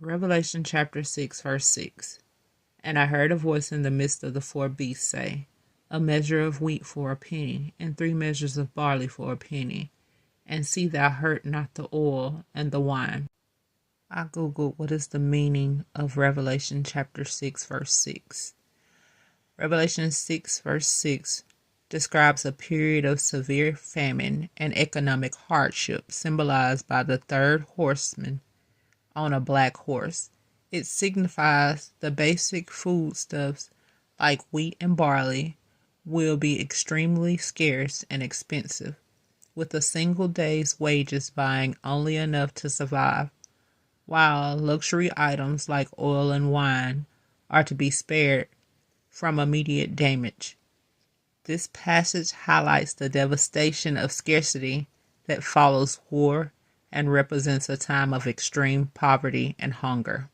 Revelation chapter 6, verse 6. And I heard a voice in the midst of the four beasts say, A measure of wheat for a penny, and 3 measures of barley for a penny. And see thou hurt not the oil and the wine. I googled what is the meaning of Revelation chapter 6, verse 6. Revelation 6, verse 6 describes a period of severe famine and economic hardship symbolized by the third horseman on a black horse. It signifies the basic foodstuffs like wheat and barley will be extremely scarce and expensive, with a single day's wages buying only enough to survive, while luxury items like oil and wine are to be spared from immediate damage. This passage highlights the devastation of scarcity that follows war and represents a time of extreme poverty and hunger.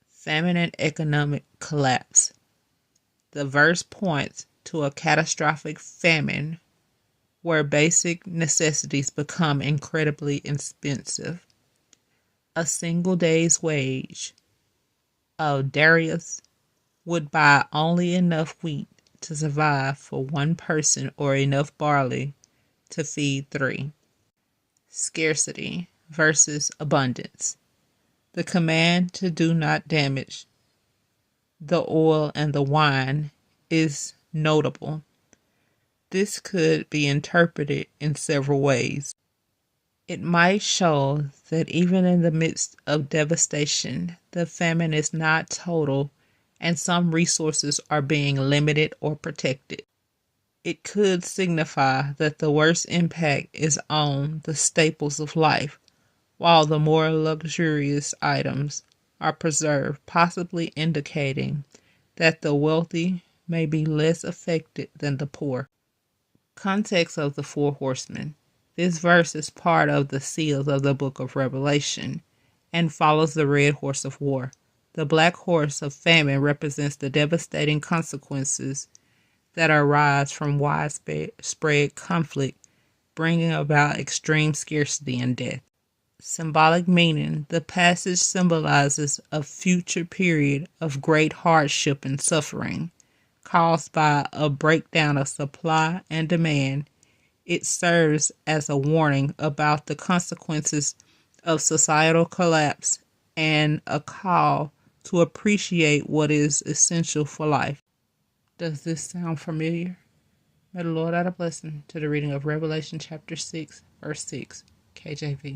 Famine and economic collapse. The verse points to a catastrophic famine where basic necessities become incredibly expensive. A single day's wage of Darius would buy only enough wheat to survive for one person or enough barley to feed 3. Scarcity versus abundance. The command to do not damage the oil and the wine is notable. This could be interpreted in several ways. It might show that even in the midst of devastation, the famine is not total and some resources are being limited or protected. It could signify that the worst impact is on the staples of life, while the more luxurious items are preserved, possibly indicating that the wealthy may be less affected than the poor. Context of the 4 horsemen. This verse is part of the seals of the book of Revelation and follows the red horse of war. The black horse of famine represents the devastating consequences that arise from widespread conflict, bringing about extreme scarcity and death. Symbolic meaning. The passage symbolizes a future period of great hardship and suffering caused by a breakdown of supply and demand. It serves as a warning about the consequences of societal collapse and a call to appreciate what is essential for life. Does this sound familiar? May the Lord add a blessing to the reading of Revelation chapter 6, verse 6, KJV.